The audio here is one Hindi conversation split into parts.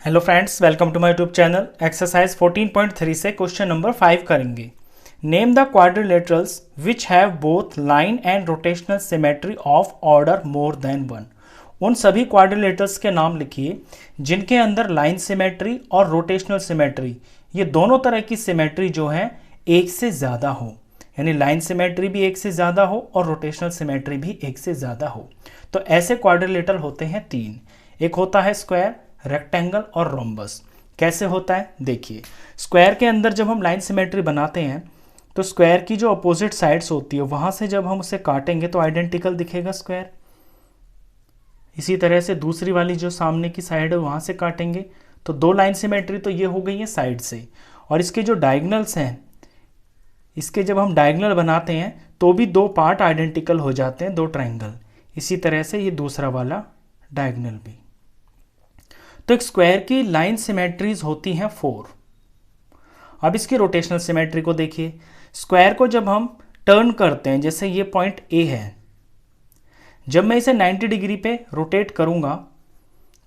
Hello friends, welcome to my YouTube channel. Exercise 14.3 से क्वेश्चन नंबर 5 करेंगे। Name the quadrilaterals which have both line and rotational symmetry of order more than one. उन सभी क्वाड्रिलेटरल्स के नाम लिखिए जिनके अंदर लाइन सिमेट्री और रोटेशनल सिमेट्री, ये दोनों तरह की सिमेट्री जो है एक से ज़्यादा हो, यानी लाइन सिमेट्री भी एक से ज़्यादा हो और रोटेशनल सिमेट्री भी एक से ज़्यादा हो। तो ऐसे क्वाड्रिलेटरल होते हैं तीन। एक होता है स्क्वायर, रेक्टेंगल और रोम्बस। कैसे होता है देखिए। स्क्वायर के अंदर जब हम लाइन सिमेट्री बनाते हैं तो स्क्वायर की जो अपोजिट साइड्स होती है वहां से जब हम उसे काटेंगे तो आइडेंटिकल दिखेगा स्क्वायर। इसी तरह से दूसरी वाली जो सामने की साइड है वहां से काटेंगे तो दो लाइन सिमेट्री तो ये हो गई है साइड से। और इसके जो डायगनल्स हैं, इसके जब हम डायगनल बनाते हैं तो भी दो पार्ट आइडेंटिकल हो जाते हैं, दो ट्राइंगल। इसी तरह से ये दूसरा वाला डायगनल भी। तो एक स्क्वायर की लाइन सिमेट्रीज होती हैं 4। अब इसकी रोटेशनल सिमेट्री को देखिए। स्क्वायर को जब हम टर्न करते हैं, जैसे ये पॉइंट ए है, जब मैं इसे 90 डिग्री पे रोटेट करूंगा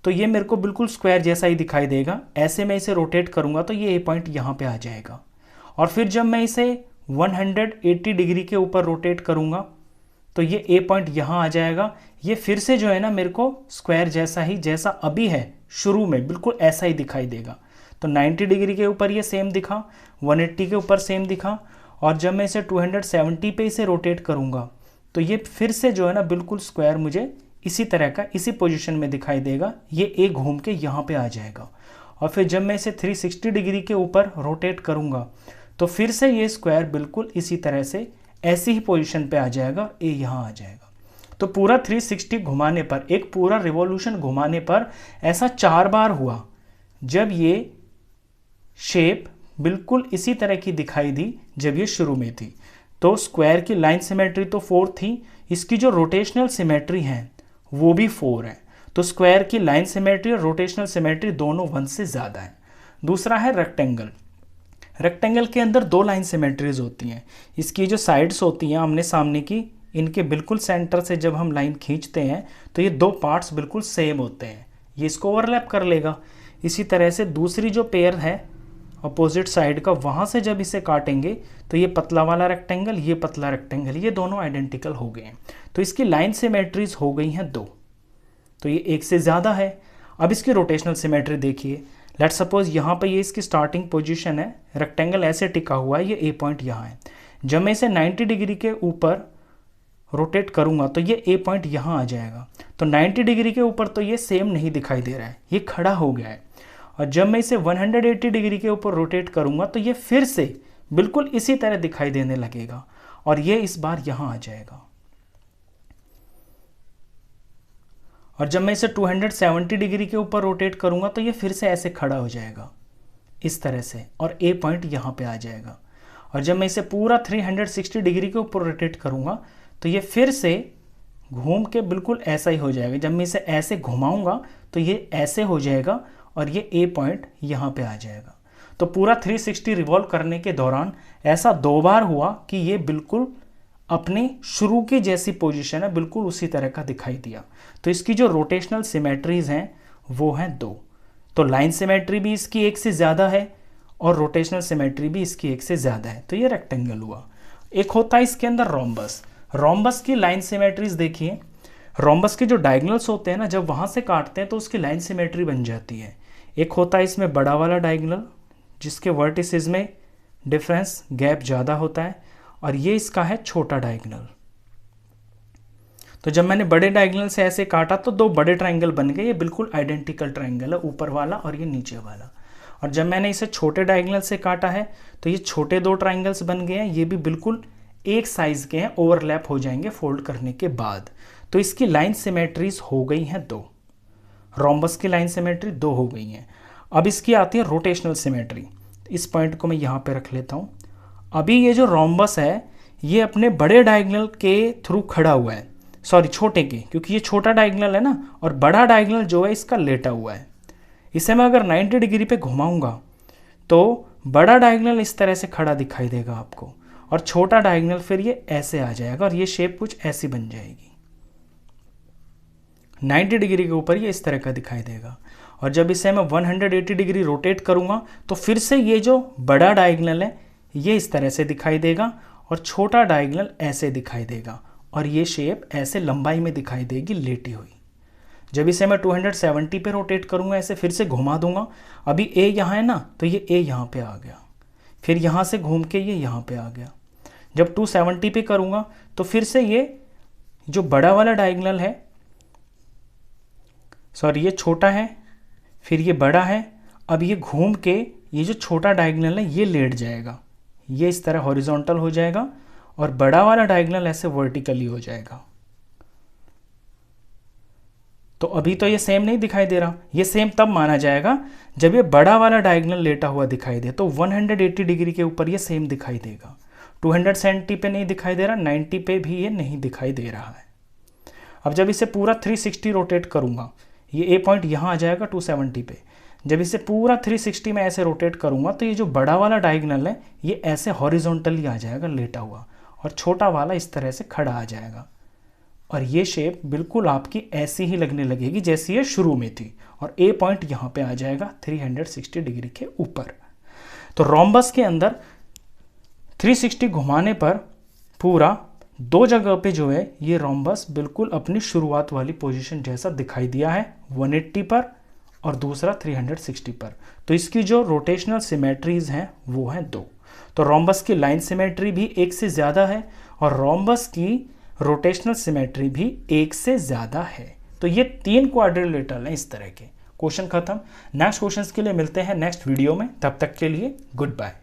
तो ये मेरे को बिल्कुल स्क्वायर जैसा ही दिखाई देगा। ऐसे मैं इसे रोटेट करूंगा तो ये ए पॉइंट यहां पे आ जाएगा। और फिर जब मैं इसे 180 डिग्री के ऊपर रोटेट करूंगा तो ये ए पॉइंट यहां आ जाएगा। ये फिर से जो है ना मेरे को स्क्वायर जैसा ही, जैसा अभी है शुरू में, बिल्कुल ऐसा ही दिखाई देगा। तो 90 डिग्री के ऊपर ये सेम दिखा, 180 के ऊपर सेम दिखा, और जब मैं इसे 270 पे इसे रोटेट करूंगा तो ये फिर से जो है ना बिल्कुल स्क्वायर मुझे इसी तरह का, इसी पोजीशन में दिखाई देगा। ये ए घूम के यहाँ पे आ जाएगा। और फिर जब मैं इसे 360 डिग्री के ऊपर रोटेट करूंगा तो फिर से ये स्क्वायर बिल्कुल इसी तरह से ऐसी ही पोजीशन पे आ जाएगा, ए यहाँ आ जाएगा। तो पूरा 360 घुमाने पर, एक पूरा रिवॉल्यूशन घुमाने पर ऐसा 4 बार हुआ जब ये शेप बिल्कुल इसी तरह की दिखाई दी जब ये शुरू में थी। तो स्क्वायर की लाइन सिमेट्री तो 4 थी, इसकी जो रोटेशनल सिमेट्री है वो भी 4 है। तो स्क्वायर की लाइन सिमेट्री और रोटेशनल सिमेट्री दोनों 1 से ज़्यादा है। दूसरा है रेक्टेंगल। रेक्टेंगल के अंदर दो लाइन सिमेट्रीज होती हैं। इसकी जो साइड्स होती हैं आमने सामने की, इनके बिल्कुल सेंटर से जब हम लाइन खींचते हैं तो ये दो पार्ट्स बिल्कुल सेम होते हैं, ये इसको ओवरलैप कर लेगा। इसी तरह से दूसरी जो पेयर है अपोजिट साइड का, वहाँ से जब इसे काटेंगे तो ये पतला वाला रेक्टेंगल, ये पतला रेक्टेंगल, ये दोनों आइडेंटिकल हो गए हैं। तो इसकी लाइन सिमेट्रीज हो गई हैं 2, तो ये एक से ज़्यादा है। अब इसकी रोटेशनल सिमेट्री देखिए। लेट सपोज यहाँ पे ये इसकी स्टार्टिंग पोजीशन है, रेक्टेंगल ऐसे टिका हुआ है, ये ए पॉइंट यहाँ है। जब मैं इसे 90 डिग्री के ऊपर रोटेट करूंगा तो ये ए पॉइंट यहाँ आ जाएगा। तो 90 डिग्री के ऊपर तो ये सेम नहीं दिखाई दे रहा है, ये खड़ा हो गया है। और जब मैं इसे 180 डिग्री के ऊपर रोटेट करूंगा तो ये फिर से बिल्कुल इसी तरह दिखाई देने लगेगा, और ये इस बार यहाँ आ जाएगा। और जब मैं इसे 270 डिग्री के ऊपर रोटेट करूंगा तो ये फिर से ऐसे खड़ा हो जाएगा इस तरह से, और ए पॉइंट यहाँ पे आ जाएगा। और जब मैं इसे पूरा 360 डिग्री के ऊपर रोटेट करूंगा तो ये फिर से घूम के बिल्कुल ऐसा ही हो जाएगा। जब मैं इसे ऐसे घुमाऊंगा तो ये ऐसे हो जाएगा और ये ए पॉइंट यहाँ पे आ जाएगा। तो पूरा 360 रिवॉल्व करने के दौरान ऐसा 2 बार हुआ कि ये बिल्कुल अपने शुरू की जैसी पोजीशन है, बिल्कुल उसी तरह का दिखाई दिया। तो इसकी जो रोटेशनल सिमेट्रीज हैं वो हैं 2। तो लाइन सिमेट्री भी इसकी एक से ज़्यादा है और रोटेशनल सिमेट्री भी इसकी एक से ज़्यादा है। तो ये रेक्टेंगल हुआ। एक होता है इसके अंदर रोम्बस। रोम्बस की लाइन सिमेट्रीज देखिए। रोम्बस के जो डायगनल्स होते हैं ना, जब वहाँ से काटते हैं तो उसकी लाइन सिमेट्री बन जाती है। एक होता है इसमें बड़ा वाला डायगनल जिसके वर्टिसेस में डिफरेंस, गैप ज़्यादा होता है, और ये इसका है छोटा डायगनल। तो जब मैंने बड़े डायगनल से ऐसे काटा तो 2 बड़े ट्राइंगल बन गए, ये बिल्कुल आइडेंटिकल ट्राइंगल है, ऊपर वाला और ये नीचे वाला। और जब मैंने इसे छोटे डायगनल से काटा है तो ये छोटे 2 ट्राइंगल्स बन गए हैं, ये भी बिल्कुल एक साइज के हैं, ओवरलैप हो जाएंगे फोल्ड करने के बाद। तो इसकी लाइन सिमेट्रीज हो गई हैं 2। रोम्बस की लाइन सिमेट्री 2 हो गई हैं। अब इसकी आती है रोटेशनल सिमेट्री। इस पॉइंट को मैं यहाँ पे रख लेता हूँ। अभी ये जो रोम्बस है ये अपने बड़े डायगनल के थ्रू खड़ा हुआ है, सॉरी छोटे के, क्योंकि ये छोटा डायगनल है ना, और बड़ा डायगनल जो है इसका लेटा हुआ है। इसे मैं अगर 90 डिग्री पे घुमाऊंगा तो बड़ा डायगनल इस तरह से खड़ा दिखाई देगा आपको, और छोटा डायगनल फिर ये ऐसे आ जाएगा, और ये शेप कुछ ऐसी बन जाएगी। 90 डिग्री के ऊपर ये इस तरह का दिखाई देगा। और जब इसे मैं 180 डिग्री रोटेट करूँगा तो फिर से ये जो बड़ा डायगोनल है ये इस तरह से दिखाई देगा और छोटा डायगोनल ऐसे दिखाई देगा और ये शेप ऐसे लंबाई में दिखाई देगी लेटी हुई। जब इसे मैं 270 पे रोटेट करूँगा, ऐसे फिर से घुमा दूंगा, अभी ए यहाँ है ना, तो ये ए यहाँ पे आ गया, फिर यहाँ से घूम के ये यहाँ पे आ गया। जब 270 पे करूँगा तो फिर से ये जो बड़ा वाला डायगोनल है, सॉरी ये छोटा है, फिर ये बड़ा है, अब ये घूम के ये जो छोटा डायगोनल है ये लेट जाएगा, ये इस तरह हॉरिजॉन्टल हो जाएगा और बड़ा वाला डायगोनल ऐसे वर्टिकली हो जाएगा। तो अभी तो ये सेम नहीं दिखाई दे रहा, ये सेम तब माना जाएगा जब ये बड़ा वाला डायगोनल लेटा हुआ दिखाई दे, तो 180 डिग्री के ऊपर ये सेम दिखाई देगा। 270 पे नहीं दिखाई दे रहा, 90 पे भी ये नहीं दिखाई दे रहा है। अब जब इसे पूरा 360 रोटेट करूँगा, ये ए पॉइंट यहाँ आ जाएगा 270 पे, जब इसे पूरा 360 में ऐसे रोटेट करूँगा तो ये जो बड़ा वाला डायगोनल है ये ऐसे हॉरिजॉन्टली आ जाएगा लेटा हुआ, और छोटा वाला इस तरह से खड़ा आ जाएगा, और ये शेप बिल्कुल आपकी ऐसी ही लगने लगेगी जैसी ये शुरू में थी, और ए पॉइंट यहाँ पे आ जाएगा 360 डिग्री के ऊपर। तो रोम्बस के अंदर 360 घुमाने पर पूरा दो जगह पे जो है ये रोम्बस बिल्कुल अपनी शुरुआत वाली पोजीशन जैसा दिखाई दिया है, 180 पर और दूसरा 360 पर। तो इसकी जो रोटेशनल सिमेट्रीज हैं वो हैं 2। तो रोम्बस की लाइन सिमेट्री भी 1 से ज़्यादा है और रोम्बस की रोटेशनल सिमेट्री भी 1 से ज़्यादा है। तो ये 3 क्वाड्रिलेटरल हैं इस तरह के। क्वेश्चन खत्म। नेक्स्ट क्वेश्चंस के लिए मिलते हैं नेक्स्ट वीडियो में, तब तक के लिए गुड बाय।